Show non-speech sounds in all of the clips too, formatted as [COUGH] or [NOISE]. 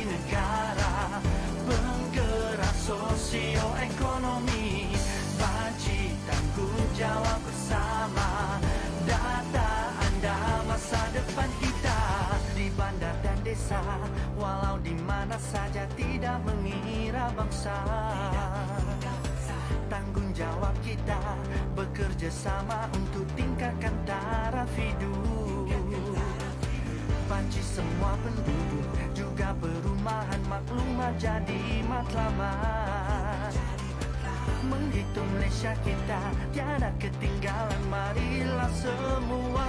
negara, penggerak sosioekonomi, wajib tanggungjawab bersama. Data anda masa depan kita, di bandar dan desa, walau di mana saja tidak mengira bangsa. Tanggungjawab kita bekerja sama untuk tingkatkan taraf hidup. Panci semua penduduk, juga perumahan maklumat jadi matlamat. Menghitung Malaysia kita tiada ketinggalan, marilah semua.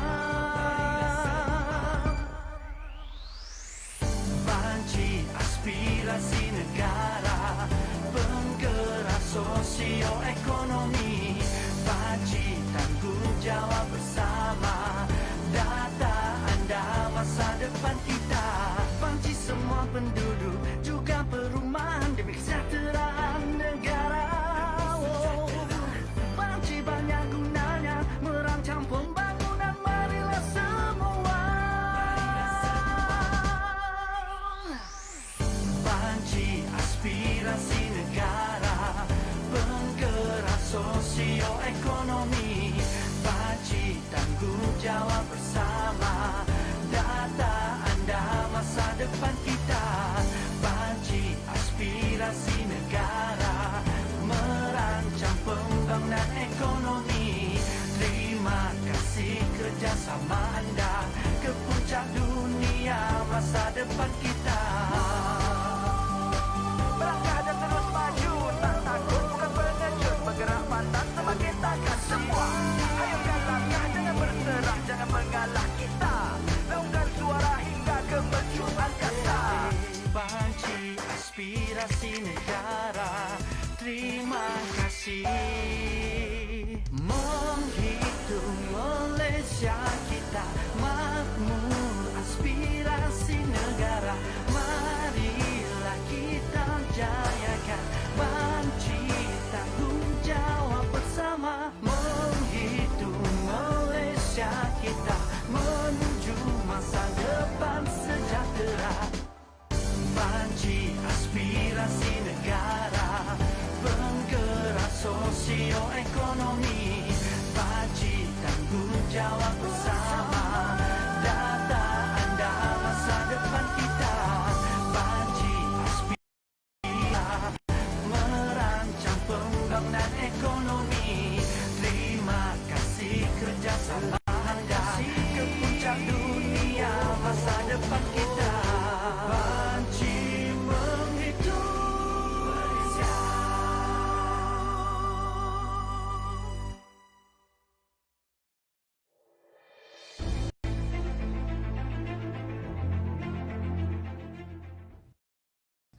Panci aspirasi negara, penggerak sosioekonomi, wajib tanggungjawab bersama. Data anda masa depan kita, panci semua penduduk, juga perumahan demi kesejahteraan negara. Panci banyak gunanya merancang pembangunan, marilah semua. Panci aspirasi negara, penggerak sosioekonomi, wajib tanggungjawab bersama. Data anda masa depan kita, panci aspirasi negara, merancang pembangunan ekonomi. Terima kasih kerjasama anda ke puncak dunia masa depan kita. Melangkah dan terus maju, tak takut bukan pengecut, bergerak pantas semakin takkan semua. Ayo langkah, jangan berserah, jangan mengalah kita. Laungkan suara hingga ke penjuru angkasa. Panci aspirasi negara, terima kasih. Menghitung Malaysia kita makmur, aspirasi negara, marilah kita jayakan. Panci tanggungjawab bersama, menghitung Malaysia kita menuju masa depan sejahtera. Panci aspirasi negara, penggerak sosioekonomi, wajib tanggungjawab bersama. Data anda masa depan kita, panci aspirasi, merancang pembangunan ekonomi. Terima kasih kerjasama anda ke puncak dunia masa depan kita. Panci menghitung Malaysia.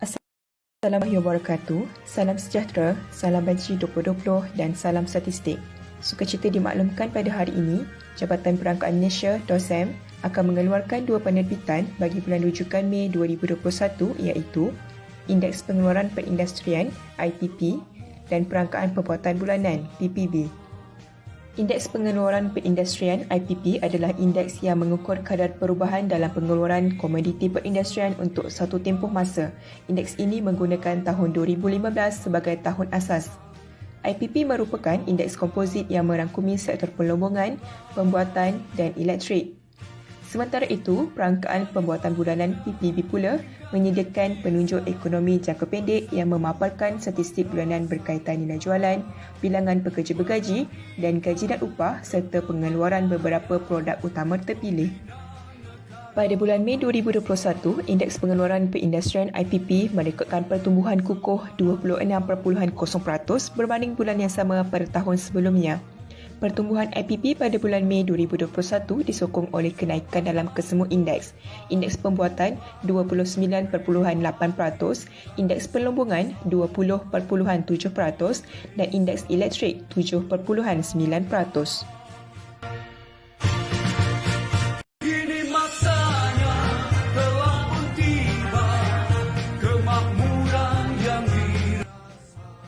Assalamualaikum warahmatullahi wabarakatuh. Salam sejahtera, salam banci 2020 dan salam statistik. Sukacita dimaklumkan pada hari ini, Jabatan Perangkaan Malaysia (DOSM) akan mengeluarkan dua penerbitan bagi bulan rujukan Mei 2021 iaitu Indeks Pengeluaran Perindustrian (IPP) dan Perangkaan Pembuatan Bulanan. [BREATH] Indeks Pengeluaran Perindustrian (IPP) adalah indeks yang mengukur kadar perubahan dalam pengeluaran komoditi perindustrian untuk satu tempoh masa. Indeks ini menggunakan tahun 2015 sebagai tahun asas. IPP merupakan indeks komposit yang merangkumi sektor pelombongan, pembuatan dan elektrik. Sementara itu, Perangkaan Pembuatan Bulanan PPB pula menyediakan penunjuk ekonomi jangka pendek yang memaparkan statistik bulanan berkaitan nilai jualan, bilangan pekerja bergaji dan gaji dan upah serta pengeluaran beberapa produk utama terpilih. Pada bulan Mei 2021, Indeks Pengeluaran Perindustrian IPP merekodkan pertumbuhan kukuh 26.0% berbanding bulan yang sama pada tahun sebelumnya. Pertumbuhan IPP pada bulan Mei 2021 disokong oleh kenaikan dalam kesemua indeks. Indeks pembuatan 29.8%, indeks pelombongan 20.7% dan indeks elektrik 7.9%.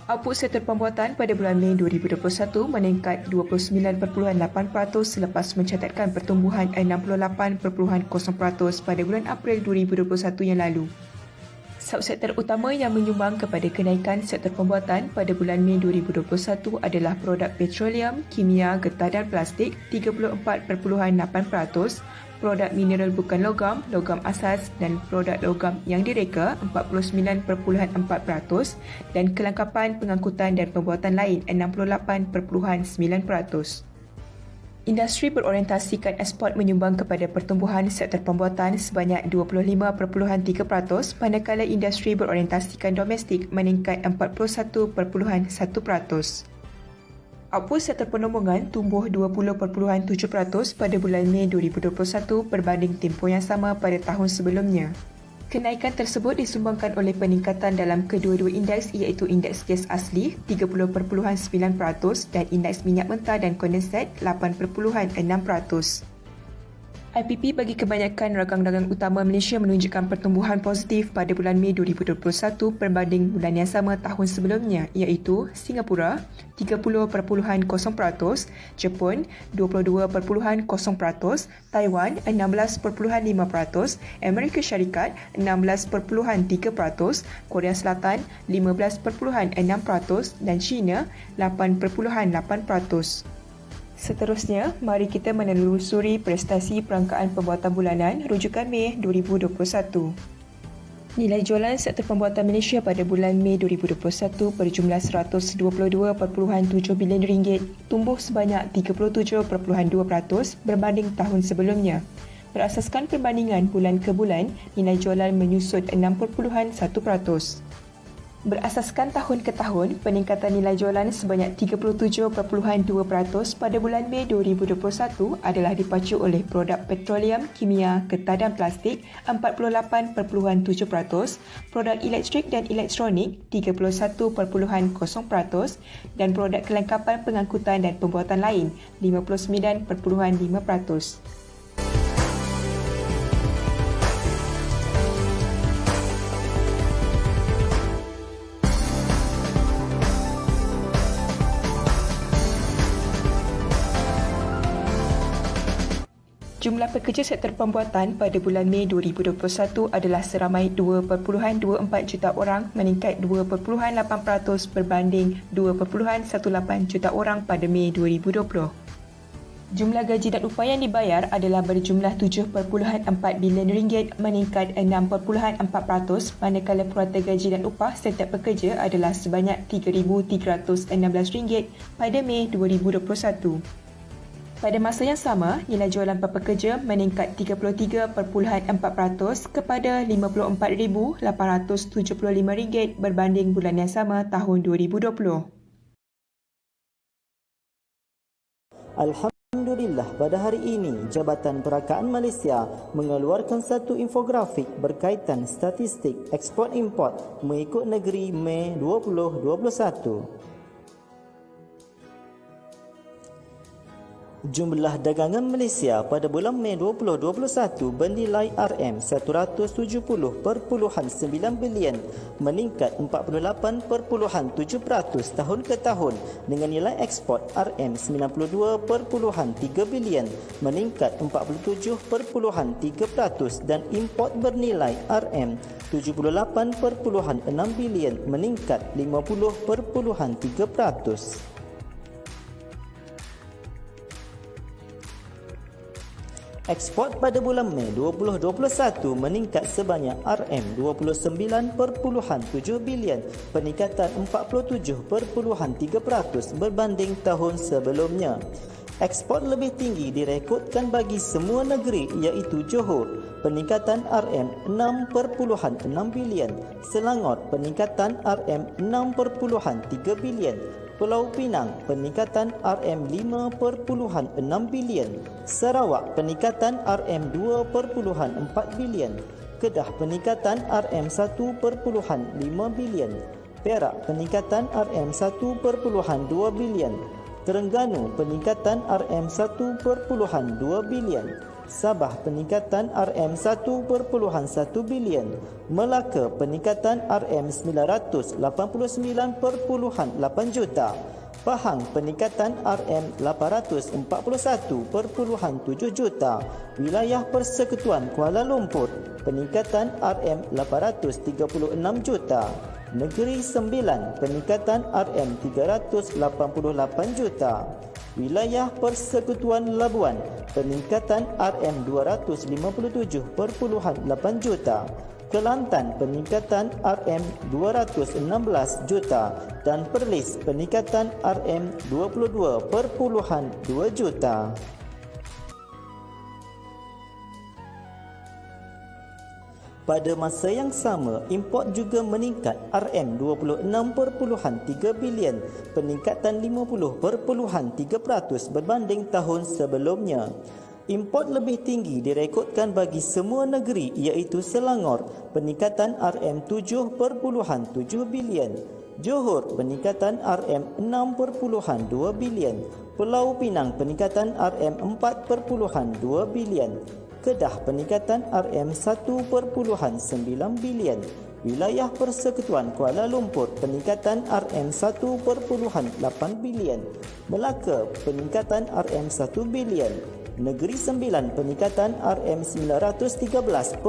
Output sektor pembuatan pada bulan Mei 2021 meningkat 29.8% selepas mencatatkan pertumbuhan 68.0% pada bulan April 2021 yang lalu. Subsektor utama yang menyumbang kepada kenaikan sektor pembuatan pada bulan Mei 2021 adalah produk petroleum, kimia, getah dan plastik 34.8%, produk mineral bukan logam, logam asas dan produk logam yang direka 49.4% dan kelengkapan pengangkutan dan pembuatan lain 68.9%. Industri berorientasikan ekspor menyumbang kepada pertumbuhan sektor pembuatan sebanyak 25.3%, manakala industri berorientasikan domestik meningkat 41.1%. Output sektor penambungan tumbuh 20.7% pada bulan Mei 2021 berbanding tempoh yang sama pada tahun sebelumnya. Kenaikan tersebut disumbangkan oleh peningkatan dalam kedua-dua indeks iaitu indeks gas asli 30.9% dan indeks minyak mentah dan kondensat 8.6%. IPP bagi kebanyakan ragang dagang utama Malaysia menunjukkan pertumbuhan positif pada bulan Mei 2021 berbanding bulan yang sama tahun sebelumnya iaitu Singapura 30.0%, Jepun 22.0%, Taiwan 16.5%, Amerika Syarikat 16.3%, Korea Selatan 15.6% dan China 8.8%. Seterusnya, mari kita menelusuri prestasi perangkaan pembuatan bulanan rujukan Mei 2021. Nilai jualan sektor pembuatan Malaysia pada bulan Mei 2021 berjumlah RM122.7 bilion, tumbuh sebanyak 37.2% berbanding tahun sebelumnya. Berasaskan perbandingan bulan ke bulan, nilai jualan menyusut 6.1%. Berasaskan tahun ke tahun, peningkatan nilai jualan sebanyak 37.2% pada bulan Mei 2021 adalah dipacu oleh produk petroleum, kimia, getah dan plastik 48.7%, produk elektrik dan elektronik 31.0% dan produk kelengkapan pengangkutan dan pembuatan lain 59.5%. Jumlah pekerja sektor pembuatan pada bulan Mei 2021 adalah seramai 2.24 juta orang, meningkat 2.8% berbanding 2.18 juta orang pada Mei 2020. Jumlah gaji dan upah yang dibayar adalah berjumlah RM7.4 bilion, meningkat 6.4%, manakala purata gaji dan upah setiap pekerja adalah sebanyak RM3,316 pada Mei 2021. Pada masa yang sama, nilai jualan per pekerja meningkat 33.4% kepada RM54,875 berbanding bulan yang sama tahun 2020. Alhamdulillah, pada hari ini Jabatan Perakaan Malaysia mengeluarkan satu infografik berkaitan statistik ekspor import mengikut negeri Mei 2021. Jumlah dagangan Malaysia pada bulan Mei 2021 bernilai RM170.9 bilion, meningkat 48.7% tahun ke tahun dengan nilai ekspor RM92.3 bilion, meningkat 47.3% dan import bernilai RM78.6 bilion, meningkat 50.3%. Ekspor pada bulan Mei 2021 meningkat sebanyak RM29.7 bilion, peningkatan 47.3% berbanding tahun sebelumnya. Ekspor lebih tinggi direkodkan bagi semua negeri iaitu Johor, peningkatan RM6.6 bilion, Selangor, peningkatan RM6.3 bilion, Pulau Pinang, peningkatan RM5.6 bilion, Sarawak, peningkatan RM2.4 bilion, Kedah, peningkatan RM1.5 bilion, Perak, peningkatan RM1.2 bilion, Terengganu, peningkatan RM1.2 bilion, Sabah, peningkatan RM1.1 bilion, Melaka, peningkatan RM989.8 juta, Pahang peningkatan RM841.7 juta. Wilayah Persekutuan Kuala Lumpur peningkatan RM836 juta. Negeri Sembilan peningkatan RM388 juta. Wilayah Persekutuan Labuan peningkatan RM257.8 juta. Kelantan peningkatan RM216 juta dan Perlis peningkatan RM22.2 juta. Pada masa yang sama, import juga meningkat RM26.3 bilion, peningkatan 50.3% berbanding tahun sebelumnya. Import lebih tinggi direkodkan bagi semua negeri iaitu Selangor, peningkatan RM7.7 bilion. Johor, peningkatan RM6.2 bilion. Pulau Pinang, peningkatan RM4.2 bilion. Kedah, peningkatan RM1.9 bilion. Wilayah Persekutuan Kuala Lumpur, peningkatan RM1.8 bilion. Melaka, peningkatan RM1 bilion. Negeri Sembilan peningkatan RM913.3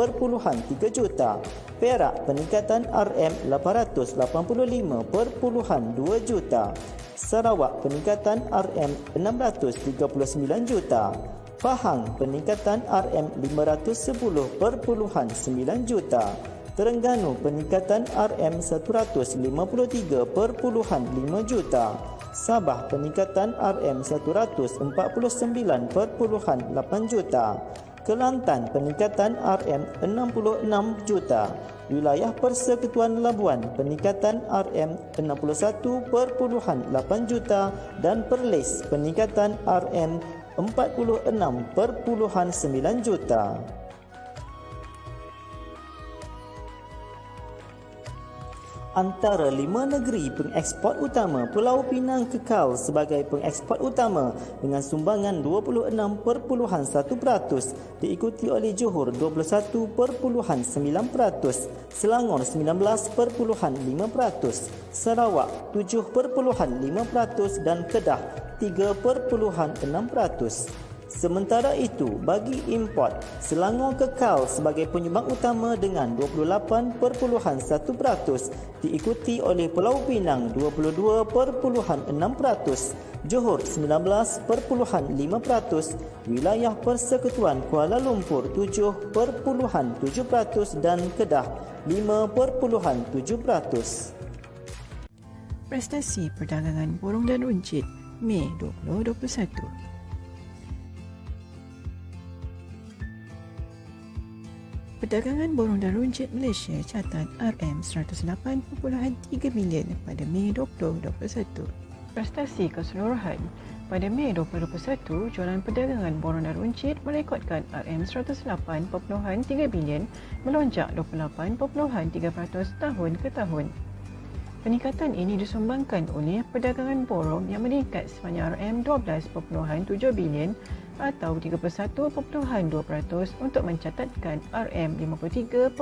juta. Perak peningkatan RM885.2 juta. Sarawak peningkatan RM639 juta. Pahang peningkatan RM510.9 juta. Terengganu peningkatan RM153.5 juta. Sabah peningkatan RM149.8 juta. Kelantan peningkatan RM66 juta. Wilayah Persekutuan Labuan peningkatan RM61.8 juta dan Perlis peningkatan RM46.9 juta. Antara 5 negeri pengeksport utama, Pulau Pinang kekal sebagai pengeksport utama dengan sumbangan 26.1%, diikuti oleh Johor 21.9%, Selangor 19.5%, Sarawak 7.5% dan Kedah 3.6%. Sementara itu, bagi import, Selangor kekal sebagai penyumbang utama dengan 28.1%, diikuti oleh Pulau Pinang 22.6%, Johor 19.5%, Wilayah Persekutuan Kuala Lumpur 7.7% dan Kedah 5.7%. Prestasi perdagangan borong dan runcit Mei 2021. Perdagangan borong dan runcit Malaysia catat RM108.3 bilion pada Mei 2021. Prestasi keseluruhan pada Mei 2021, jualan perdagangan borong dan runcit merekodkan RM108.3 bilion, melonjak 28.3% tahun ke tahun. Peningkatan ini disumbangkan oleh perdagangan borong yang meningkat sebanyak RM12.7 bilion atau 31.2% untuk mencatatkan RM53.4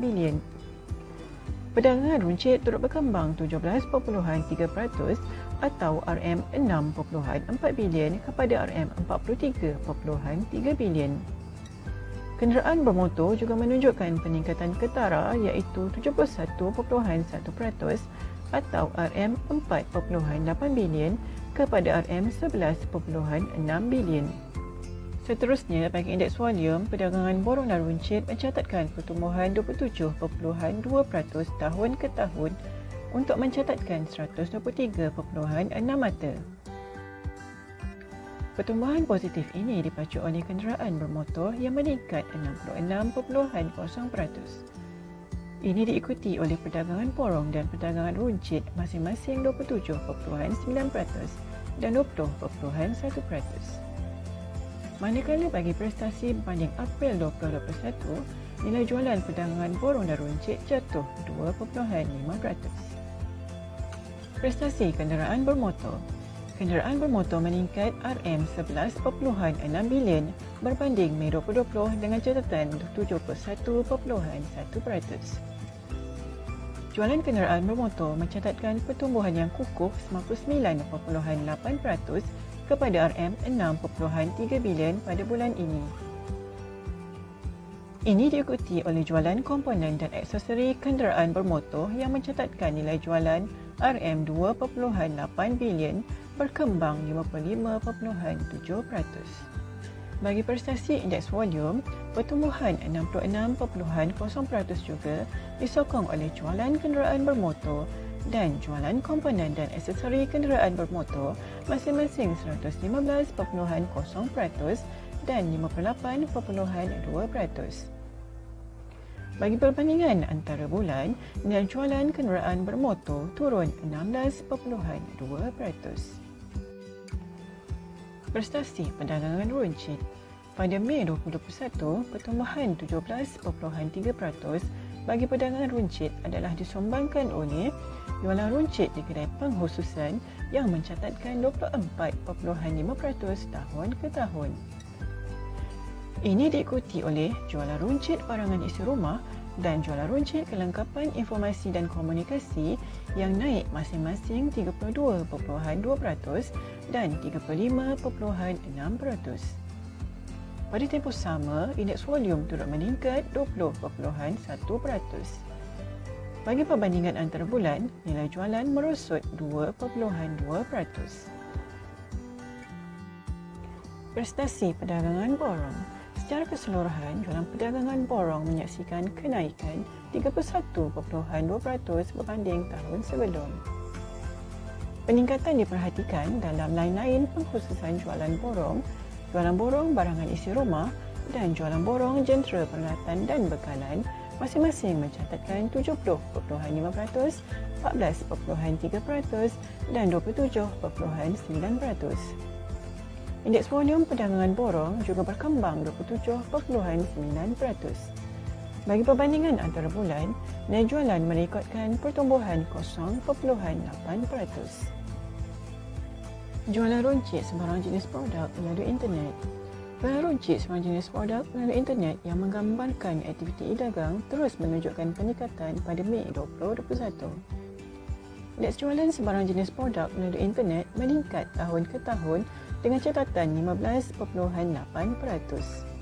bilion. Perdagangan runcit turut berkembang 17.3% atau RM6.4 bilion kepada RM43.3 bilion. Kenderaan bermotor juga menunjukkan peningkatan ketara iaitu 71.1% atau RM4.8 bilion kepada RM11.6 bilion. Seterusnya, bagi indeks volume, perdagangan borong dan runcit mencatatkan pertumbuhan 27.2% tahun ke tahun untuk mencatatkan 123.6 mata. Pertumbuhan positif ini dipacu oleh kenderaan bermotor yang meningkat 66.0%. Ini diikuti oleh perdagangan borong dan perdagangan runcit masing-masing 27.9% dan 20.1%. Manakala bagi prestasi berbanding April 2021, nilai jualan perdagangan borong dan runcit jatuh 2.5%. Prestasi kenderaan bermotor. Kenderaan bermotor meningkat RM11.6 bilion berbanding Mei 2020 dengan catatan 71.1%. Jualan kenderaan bermotor mencatatkan pertumbuhan yang kukuh 99.8% kepada RM6.3 bilion pada bulan ini. Ini diikuti oleh jualan komponen dan aksesori kenderaan bermotor yang mencatatkan nilai jualan RM2.8 bilion berkembang 55.7%. Bagi prestasi indeks volume, pertumbuhan 66.0% juga disokong oleh jualan kenderaan bermotor dan jualan komponen dan aksesori kenderaan bermotor masing-masing 115.0% dan 58.2%. Bagi perbandingan antara bulan, nilai jualan kenderaan bermotor turun 16.2%. Prestasi perdagangan runcit. Pada Mei 2021, pertumbuhan 17.3% bagi perdagangan runcit adalah disumbangkan oleh jualan runcit di kedai pengkhususan yang mencatatkan 24.5% tahun ke tahun. Ini diikuti oleh jualan runcit barangan isi rumah dan jualan runcit kelengkapan informasi dan komunikasi yang naik masing-masing 32.2% dan 35.6%. Pada tempoh sama, indeks volume turut meningkat 20.1%. Bagi perbandingan antara bulan, nilai jualan merosot 2.2%. Prestasi perdagangan borong. Secara keseluruhan, jualan perdagangan borong menyaksikan kenaikan 31.2% berbanding tahun sebelum. Peningkatan diperhatikan dalam lain-lain pengkhususan jualan borong barangan isi rumah dan jualan borong jentera peralatan dan bekalan masing-masing mencatatkan 70.5%, 14.3% dan 27.9%. Indeks volume perdagangan borong juga berkembang 27.9%. Bagi perbandingan antara bulan, nilai jualan merekodkan pertumbuhan 0.8%. Jualan runcit sebarang jenis produk melalui internet. Jualan runcit sebarang jenis produk melalui internet yang menggambarkan aktiviti e-dagang terus menunjukkan peningkatan pada Mei 2021. Indeks jualan sebarang jenis produk melalui internet meningkat tahun ke tahun dengan catatan 15.8%.